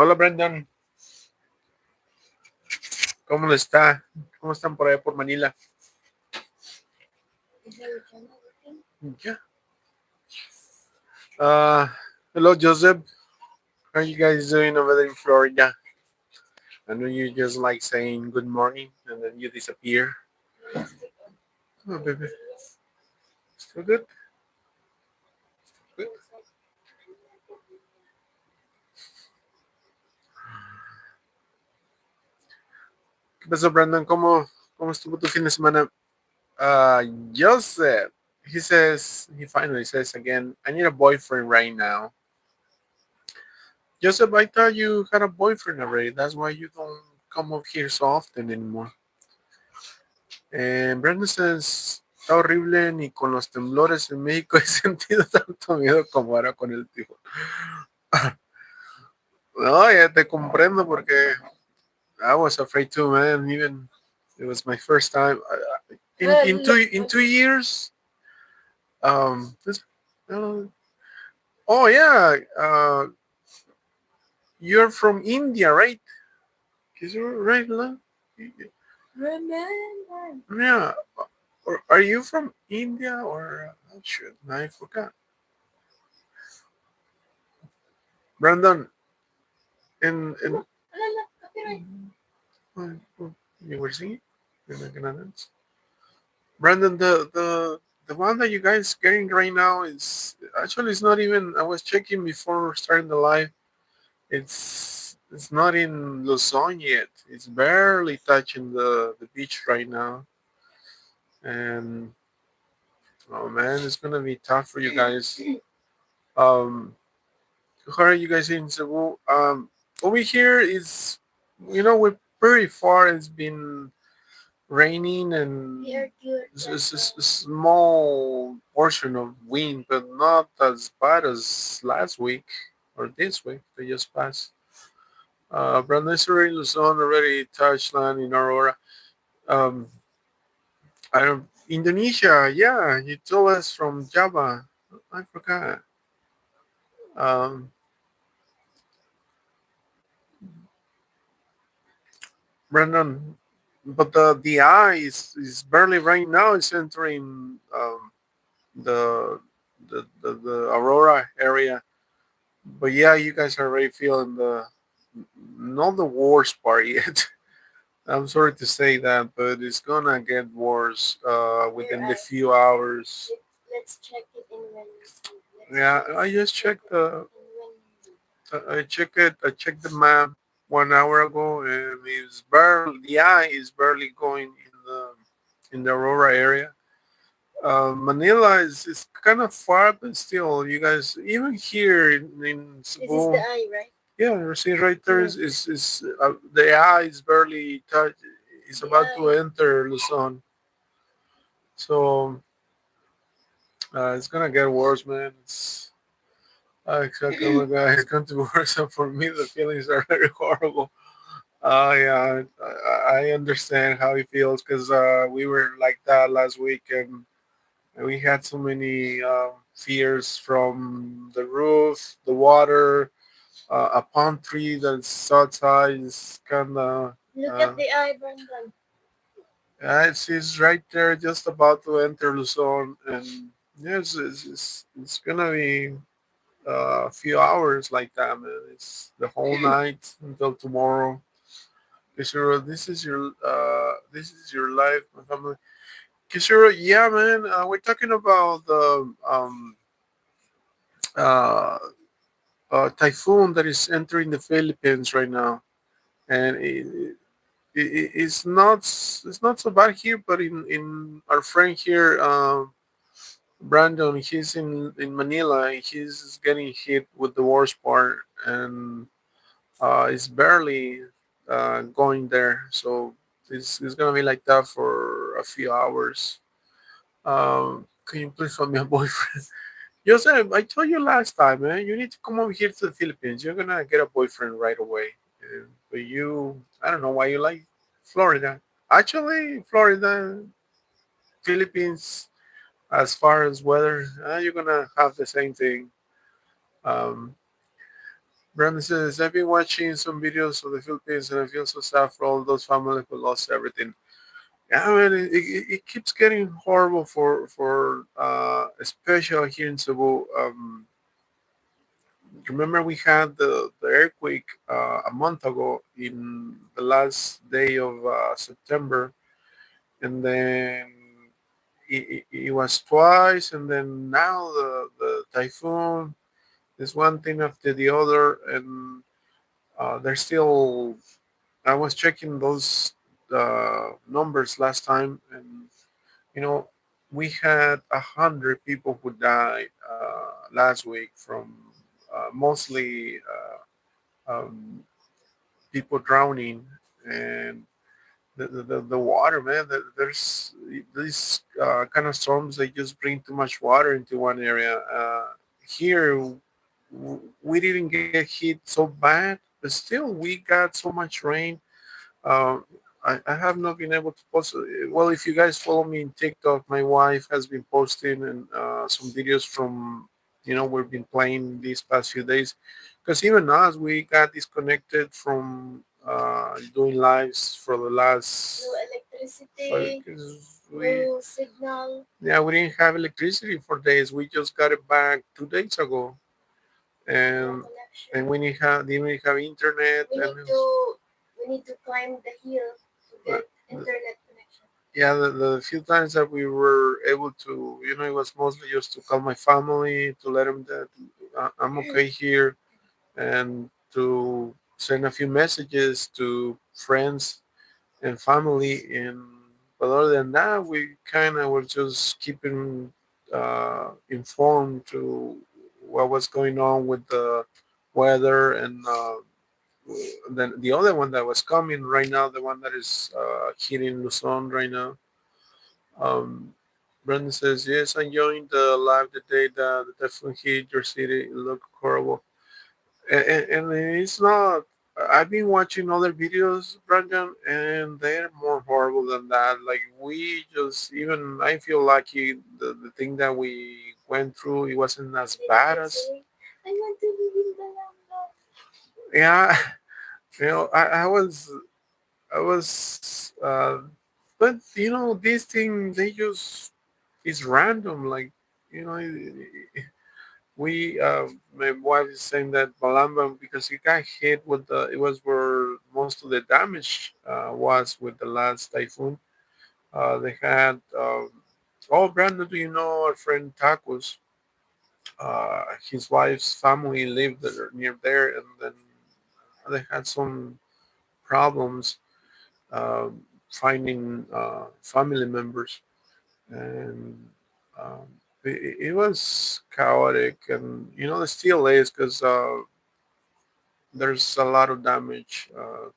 Hola Brandon, ¿cómo le está? ¿Cómo están por allá por Manila? Yeah. Uh, Hello Joseph, how are you guys doing over there in Florida? I know you just like saying good morning and then you disappear. Oh baby, still good? Good. ¿Qué pasó Brandon? ¿Cómo estuvo tu fin de semana? Uh, Joseph, he finally says again, I need a boyfriend right now. Joseph, I thought you had a boyfriend already. That's why you don't come up here so often anymore. Brandon says, está horrible, ni con los temblores en México he sentido tanto miedo como ahora con el tifón. No, ya te comprendo porque I was afraid too, man. Even it was my first time. In 2 years, this, uh, oh yeah, you're from India, right? Is you right, no? Yeah. Or are you from India or shoot, I forgot. Brandon, in you were singing? You're not gonna dance? Brandon, the one that you guys getting right now is actually it's not even. I was checking before starting the live. It's not in Luzon yet. It's barely touching the beach right now, and oh man, it's gonna be tough for you guys. Um, how are you guys in Cebu? Over here is, we're pretty far. It's been raining and it's a small portion of wind, but not as bad as last week or this week that just passed. Brandon Luzon already touched land in Aurora. Um, I don't, Indonesia, yeah, you told us from Java. I forgot. Um, Brandon, but the eye is barely right now. It's entering the, the Aurora area. But yeah, you guys are already feeling the not the worst part yet. I'm sorry to say that, but it's gonna get worse within the few hours. Yeah, I just checked the I checked the map 1 hour ago, and it's barely the eye is barely going in the Aurora area. Manila is kind of far, but still, you guys, even here in Cebu, yeah, you see right there is the eye is barely touch. It's about to enter Luzon, so it's gonna get worse, man. It's exactly. Oh my God, it's going to be worse. And for me, the feelings are very horrible. Yeah, I understand how he feels because we were like that last week, and we had so many fears from the roof, the water, a palm tree that's outside is kind of. Yeah, it's right there, just about to enter Luzon, and yes, it's gonna be a few hours like that, man. It's the whole night until tomorrow. Kishiro, this is your life, my family. Kishiro, yeah, man. We're talking about the uh, typhoon that is entering the Philippines right now, and it's not so bad here, but in our friend here, Brandon, he's in Manila. And he's getting hit with the worst part, and it's barely going there. So it's gonna be like that for a few hours. Can you please find me a boyfriend? Joseph, I told you last time, man. You need to come over here to the Philippines. You're gonna get a boyfriend right away. But I don't know why you like Florida. Actually, Florida, Philippines, as far as weather, you're gonna have the same thing. Um, Brandon says, I've been watching some videos of the Philippines and I feel so sad for all those families who lost everything. Yeah, man, it keeps getting horrible for especially here in Cebu. Remember we had the earthquake a month ago in the last day of September, and then it was twice, and then now the typhoon is one thing after the other, and there's still. I was checking those numbers last time, and you know we had 100 people who died last week from mostly people drowning and the water, man. There's these kind of storms. They just bring too much water into one area. Here, we didn't get hit so bad, but still, we got so much rain. Um, I have not been able to post. Well, if you guys follow me in TikTok, my wife has been posting and some videos from we've been playing these past few days. Because even us, we got disconnected from doing lives for the last. No electricity, 'cause no signal, yeah, we didn't have electricity for days. We just got it back 2 days ago, no and connection. we didn't have internet We and. need to we need to climb the hill to The, get internet connection. yeah, the few times that we were able to, it was mostly just to call my family to let them that I'm okay here, and to send a few messages to friends and family. And but other than that, we kind of were just keeping informed to what was going on with the weather, and then the other one that was coming right now, the one that is hitting Luzon right now. Um, Brandon says, yes, I joined the live the day that the typhoon hit your city. It looked horrible. And it's not, I've been watching other videos, Brandon, and they're more horrible than that. Like, we just, even I feel lucky the thing that we went through, it wasn't as Did you bad keep as, saying, I want to live in Balanga? yeah, I was, but this thing, they just, it's random. Like, you know, my wife is saying that Balamba, because it got hit with it was where most of the damage was with the last typhoon. They had, oh, Brandon, do you know our friend Tacos? His wife's family lived there, near there, and then they had some problems uh, finding family members, and um, it was chaotic, and it still is because there's a lot of damage,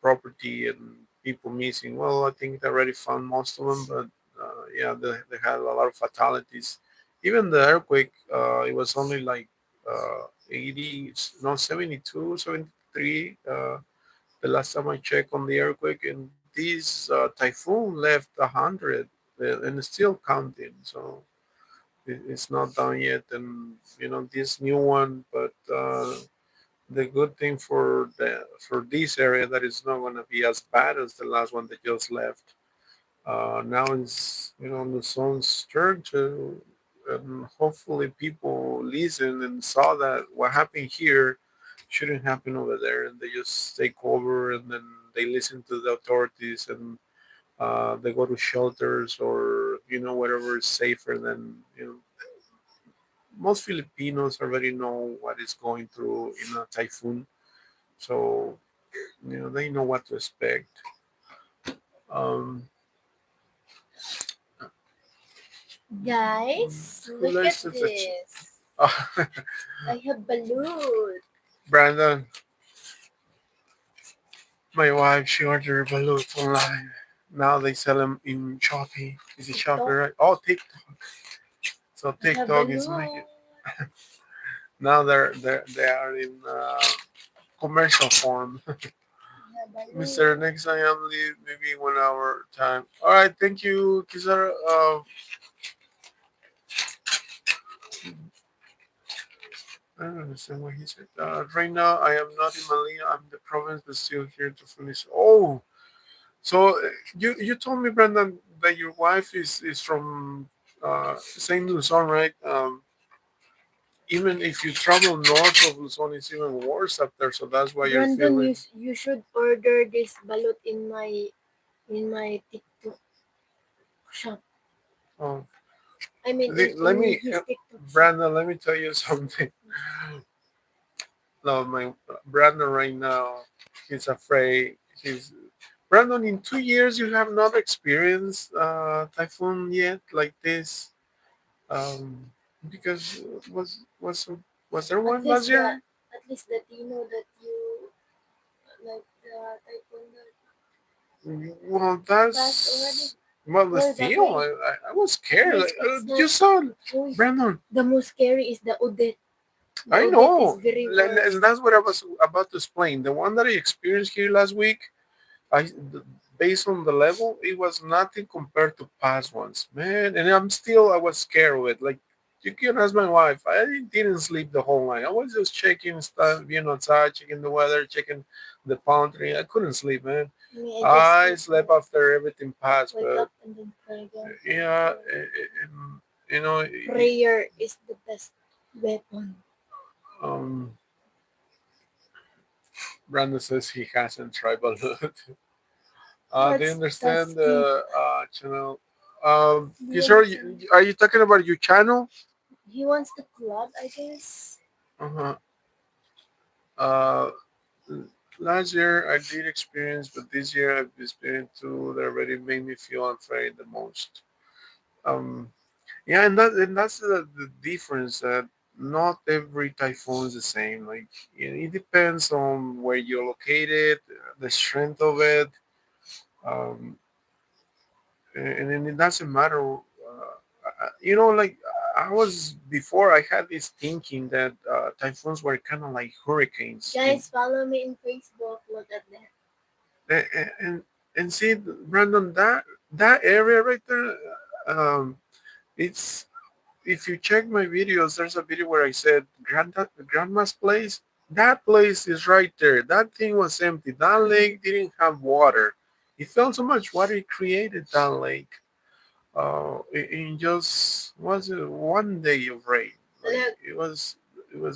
property, and people missing. Well, I think they already found most of them, but yeah, they had a lot of fatalities. Even the earthquake, it was only like 80, no, 72, 73. The last time I checked on the earthquake, and this typhoon left 100, and it's still counting. So it's not done yet, and this new one, but the good thing for this area that it's not going to be as bad as the last one that just left. Now it's the sun's turn to, and hopefully people listen and saw that what happened here shouldn't happen over there, and they just take over, and then they listen to the authorities, and they go to shelters, or whatever is safer than you know most Filipinos already know what is going through in a typhoon, so they know what to expect. Um, Guys, who look at likes to touch? this. Oh, I have balut. Brandon, my wife, she ordered balloons online. Now they sell them in Shopee. Is it Shopee, TikTok. right? Oh, TikTok. So I have TikTok is balut. making. Now they are in commercial form. I have Mister, balut. next time I'm leave maybe 1 hour time. All right, thank you, Kizar. I don't understand what he said. Right now, I am not in Mali. I'm in the province, but still here to finish. Oh, so you told me, Brandon, that your wife is from Saint Luzon, right? Even if you travel north of Luzon, it's even worse up there. So that's why you're Brandon, feeling. you should order this balut in my TikTok shop. Oh, I mean, let in me, his TikTok shop. Brandon. Let me tell you something. No, my Brandon right now, he's afraid. He's Brandon. In 2 years, you have not experienced typhoon yet like this. Um, because was was there At one last least the year? at least that you know that you like the typhoon that Well, passed already. that's well. Well, that Still, way. I was At scared. least it's You not. saw, Oh, Brandon. the most scary is the Odette. The I Odette is know, very worse. and that's what I was about to explain. The one that I experienced here last week, I based on the level, it was nothing compared to past ones, man. And I was scared of it. Like you can ask my wife, I didn't sleep the whole night. I was just checking stuff, outside, checking the weather, checking the pantry. I couldn't sleep, man. Me, I just I slept after everything passed, wake but up and then pray again. yeah, you know, Prayer is the best weapon. um, Brandon says he hasn't tried balut. Do you That's understand deep. the channel? Do you Kishore, understand? are you talking about your channel? He wants to club, I guess. Uh-huh. Uh, Last year I did experience, but this year I've experienced too. That already made me feel afraid the most. Um, yeah, and that's the difference that not every typhoon is the same. Like it depends on where you're located, the strength of it. Um, and then it doesn't matter. Like I was before, I had this thinking that typhoons were kind of like hurricanes, Guys, follow me in Facebook. Look at that. and and, and see, Brandon, that area right there, um, it's if you check my videos, there's a video where I said grandma's place. That place is right there. That thing was empty. That lake didn't have water. It felt so much water. It created that lake. In just was it one day of rain. Like Look, it was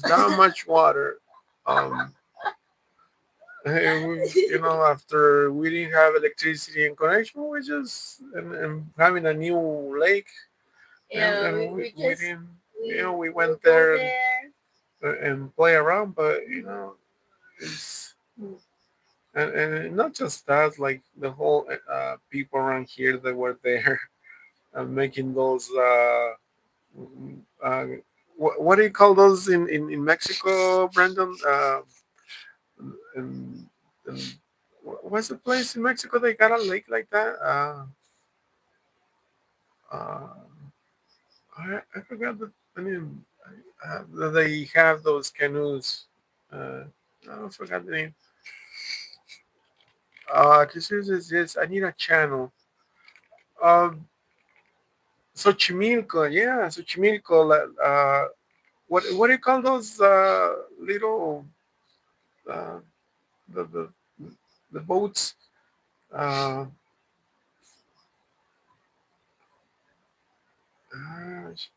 that much water. Um, after we didn't have electricity and connection, and having a new lake, and, yeah, and we, we we just didn't, we we went go there there. and play around, but it's and not just that, like the whole people around here that were there making those uh, what do you call those in Mexico, Brandon? And, and what's the place in Mexico they got a lake like that? Uh, I forgot the name. They have those canoes. Uh, I forgot the name. This is this. I need a channel. Um, Xochimilco, yeah, Xochimilco. What do you call those little uh, the the boats? Uh,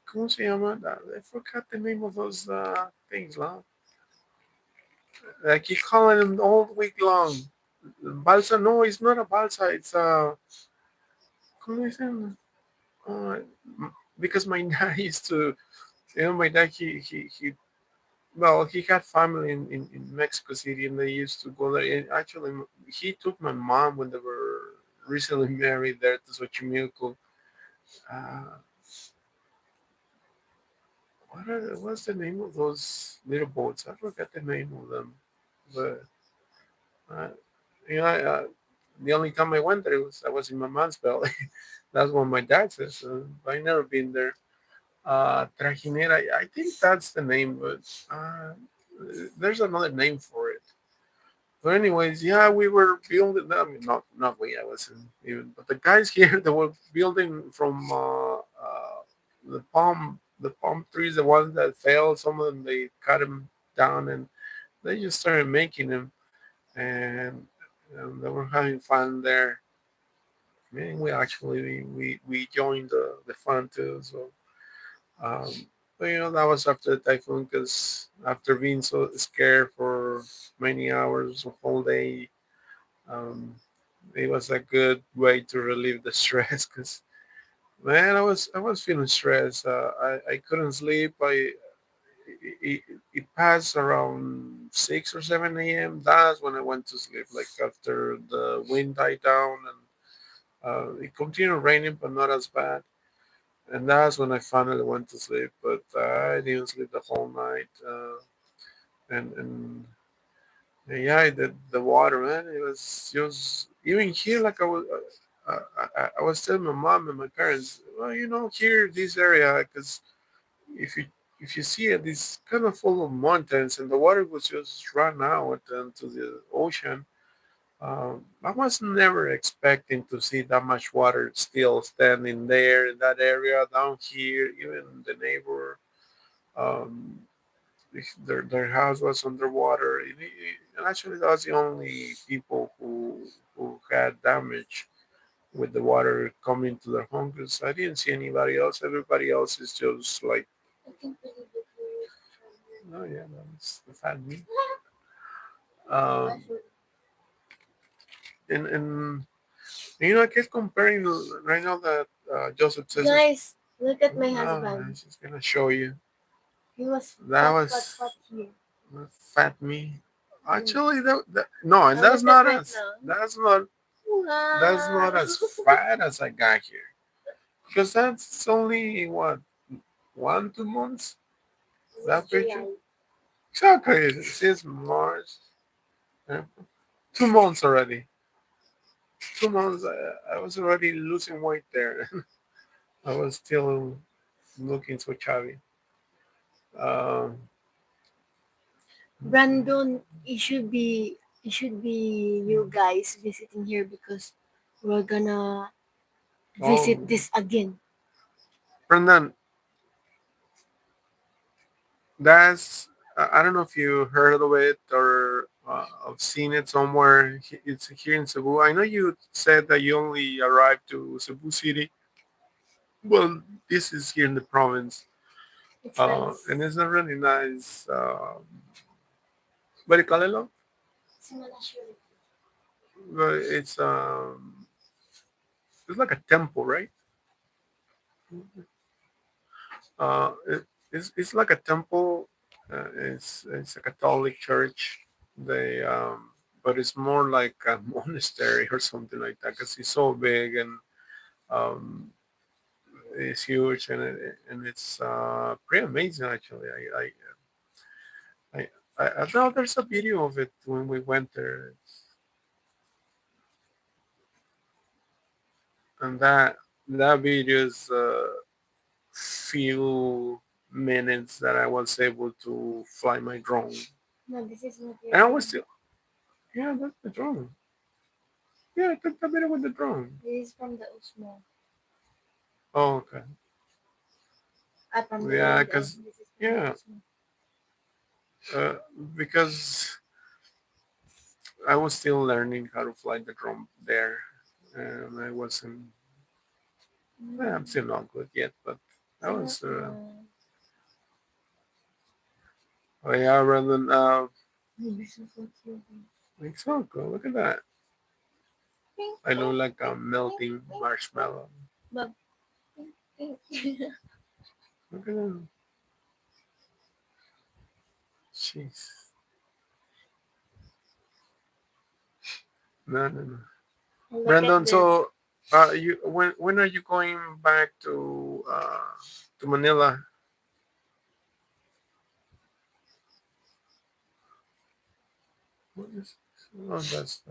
¿Cómo se llama? I forgot the name of those things, lah. I keep calling them all week long. Balsa, no, it's not a balsa. It's ¿cómo dicen? Uh, because my dad used to, my dad he well, he had family in Mexico City, and they used to go there. And actually, he took my mom when they were recently married there to Xochimilco. Uh, what's the name of those little boats? I forgot the name of them, but uh, you know, I, uh, the only time I went there was I was in my mom's belly. That's what my dad says. I never been there. Trajinera, I think that's the name, but uh, there's another name for it. But anyways, yeah, we were building. I mean, not we. I wasn't even. But the guys here, they were building from the palm. the palm trees, the ones that fell. Some of them they cut them down and they just started making them, and, they were having fun there. And we actually we joined the fun too. So, um, but that was after the typhoon because after being so scared for many hours, a whole day, um, it was a good way to relieve the stress. Because man, I was feeling stressed. I couldn't sleep. It, it passed around 6 or 7 a.m. That's when I went to sleep. Like after the wind died down and it continued raining, but not as bad. And that's when I finally went to sleep. But I didn't sleep the whole night. And yeah, the water, man, it was just even here. Like I was telling my mom and my parents, well, here this area, because if you if you see it, it's kind of full of mountains, and the water was just run out into the ocean. I was never expecting to see that much water still standing there in that area down here. Even the neighbor, um, their house was underwater. And actually, that was the only people who had damage with the water coming to their home. Because I didn't see anybody else. Everybody else is just like, I can't believe that you used to travel. oh yeah, that's the fat me. Yeah, Um, sure. and I kept comparing right now that Joseph says, Guys, look at my oh, husband. I'm just gonna show you. He was That fat, fat, was fat here. fat me. Mm. Actually, that no, and Now that's look at not right as now. that's not that's Wow. not as fat as I got here because that's only what 1 2 months This is that picture. July. Exactly, it says March. Yeah. 2 months already. 2 months. I was already losing weight there. I was still looking so chubby. Um, Brandon, it should be you guys visiting here because we're gonna oh, visit this again. Brendan, that's I don't know if you heard of it or have seen it somewhere. It's here in Cebu. I know you said that you only arrived to Cebu City. Well, this is here in the province, It's nice. and it's a really nice. What do you call it? Lo? Well, it's like a temple, right? It's like a temple. It's a Catholic church. They but it's more like a monastery or something like that because it's so big and um, it's huge and it's pretty amazing actually. I thought there's a video of it when we went there, and that video is few minutes that I was able to fly my drone, No, this is not your and I was drone. still yeah that's the drone. Yeah, I took the video with the drone. This is from the Osmo. Oh, okay. From the Yeah, land. because This is from the yeah, Osmo. uh, because I was still learning how to fly the drone there, and I wasn't. I'm still not good yet, but I was. Oh yeah, rather than This is so cute. like so cool. Look at that. I look like a melting marshmallow. Bob. Look at that. Jeez. No, no, no. Look at Brandon, this. so you when are you going back to Manila? What is? Oh, that's